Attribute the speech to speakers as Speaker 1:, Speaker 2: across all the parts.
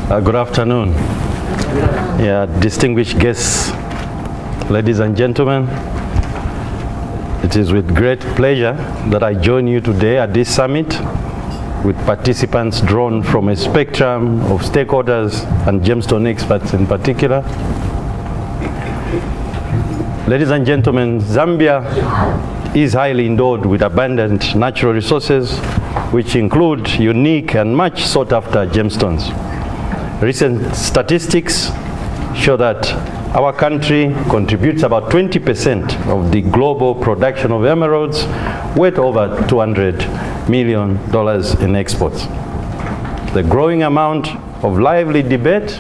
Speaker 1: Good afternoon. Yeah, distinguished guests, ladies and gentlemen. It is with great pleasure that I join you today at this summit with participants drawn from a spectrum of stakeholders and gemstone experts in particular. Ladies and gentlemen, Zambia is highly endowed with abundant natural resources, which include unique and much sought after gemstones. Recent statistics show that our country contributes about 20% of the global production of emeralds, worth over $200 million in exports. The growing amount of lively debate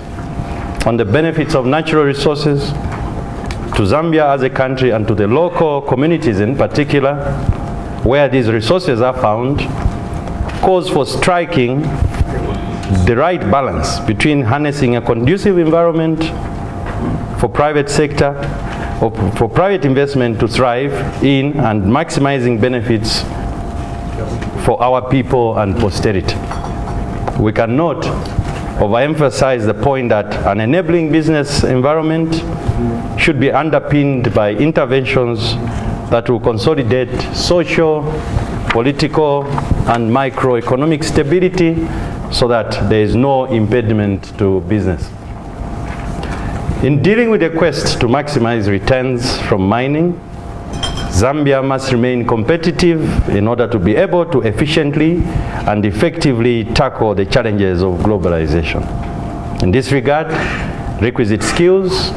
Speaker 1: on the benefits of natural resources to Zambia as a country and to the local communities in particular, where these resources are found, calls for striking the right balance between harnessing a conducive environment for private sector, or for private investment to thrive in, and maximizing benefits for our people and posterity. We cannot overemphasize the point that an enabling business environment should be underpinned by interventions that will consolidate social, political, and microeconomic stability so that there is no impediment to business. In dealing with the quest to maximize returns from mining, Zambia must remain competitive in order to be able to efficiently and effectively tackle the challenges of globalization. In this regard, requisite skills,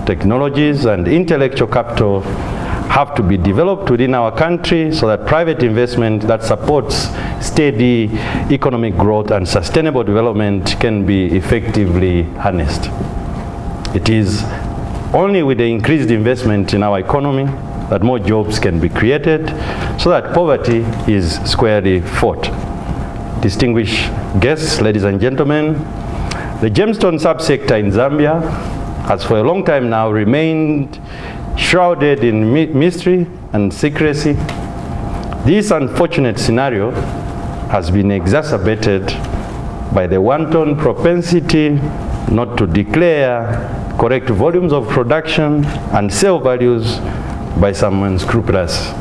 Speaker 1: technologies, and intellectual capital have to be developed within our country so that private investment that supports steady economic growth and sustainable development can be effectively harnessed. It is only with the increased investment in our economy that more jobs can be created so that poverty is squarely fought. Distinguished guests, ladies and gentlemen, the gemstone subsector in Zambia has for a long time now remained shrouded in mystery and secrecy. This unfortunate scenario has been exacerbated by the wanton propensity not to declare correct volumes of production and sale values by some unscrupulous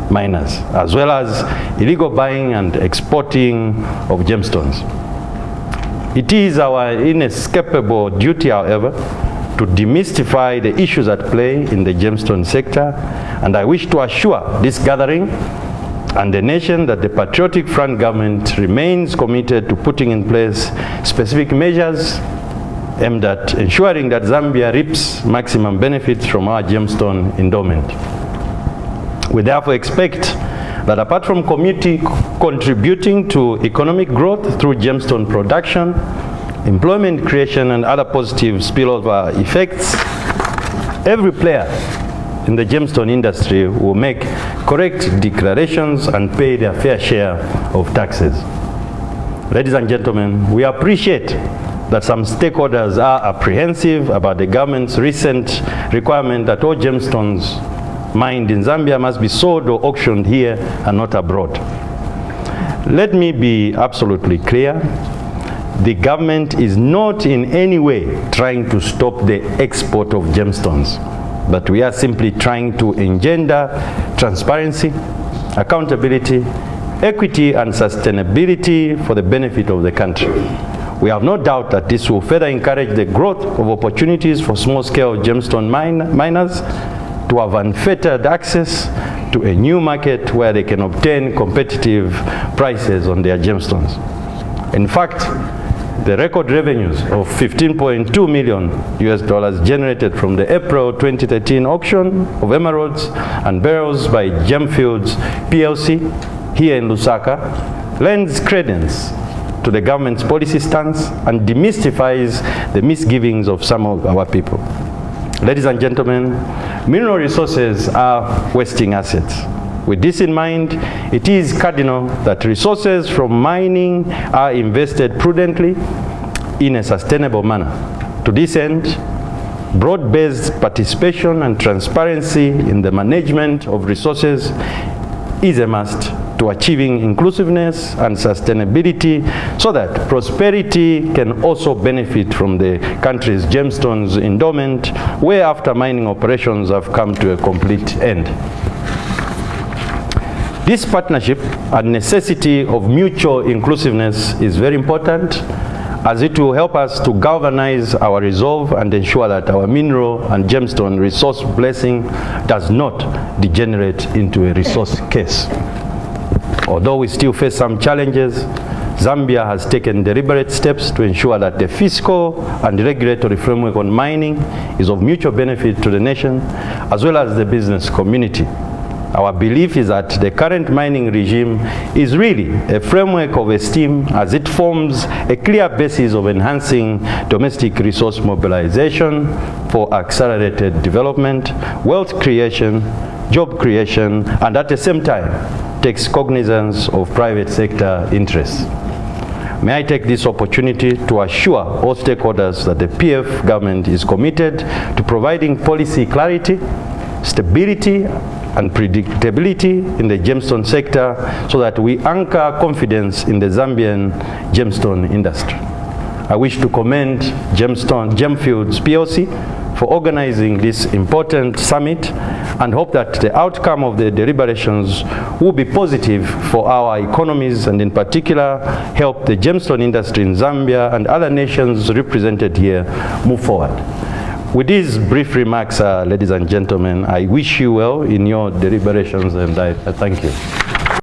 Speaker 1: miners, as well as illegal buying and exporting of gemstones. It is our inescapable duty, however, to demystify the issues at play in the gemstone sector, and I wish to assure this gathering and the nation that the Patriotic Front government remains committed to putting in place specific measures aimed at ensuring that Zambia reaps maximum benefits from our gemstone endowment. We therefore expect that apart from community contributing to economic growth through gemstone production, employment creation, and other positive spillover effects, every player in the gemstone industry will make correct declarations and pay their fair share of taxes. Ladies and gentlemen, we appreciate that some stakeholders are apprehensive about the government's recent requirement that all gemstones mined in Zambia must be sold or auctioned here and not abroad. Let me be absolutely clear. The government is not in any way trying to stop the export of gemstones, but we are simply trying to engender transparency, accountability, equity, and sustainability for the benefit of the country. We have no doubt that this will further encourage the growth of opportunities for small-scale gemstone miners to have unfettered access to a new market where they can obtain competitive prices on their gemstones. In fact, the record revenues of $15.2 million generated from the April 2013 auction of emeralds and beryls by Gemfields PLC here in Lusaka lends credence to the government's policy stance and demystifies the misgivings of some of our people. Ladies and gentlemen, mineral resources are wasting assets. With this in mind, it is cardinal that resources from mining are invested prudently in a sustainable manner. To this end, broad-based participation and transparency in the management of resources is a must to achieving inclusiveness and sustainability so that prosperity can also benefit from the country's gemstones endowment, where after mining operations have come to a complete end. This partnership and necessity of mutual inclusiveness is very important, as it will help us to galvanize our resolve and ensure that our mineral and gemstone resource blessing does not degenerate into a resource case. Although we still face some challenges, Zambia has taken deliberate steps to ensure that the fiscal and regulatory framework on mining is of mutual benefit to the nation as well as the business community. Our belief is that the current mining regime is really a framework of esteem, as it forms a clear basis of enhancing domestic resource mobilization for accelerated development, wealth creation, job creation, and at the same time takes cognizance of private sector interests. May I take this opportunity to assure all stakeholders that the PF government is committed to providing policy clarity, stability, and predictability in the gemstone sector so that we anchor confidence in the Zambian gemstone industry. I wish to commend Gemfields PLC for organizing this important summit and hope that the outcome of the deliberations will be positive for our economies and in particular help the gemstone industry in Zambia and other nations represented here move forward. With these brief remarks, ladies and gentlemen, I wish you well in your deliberations and I thank you.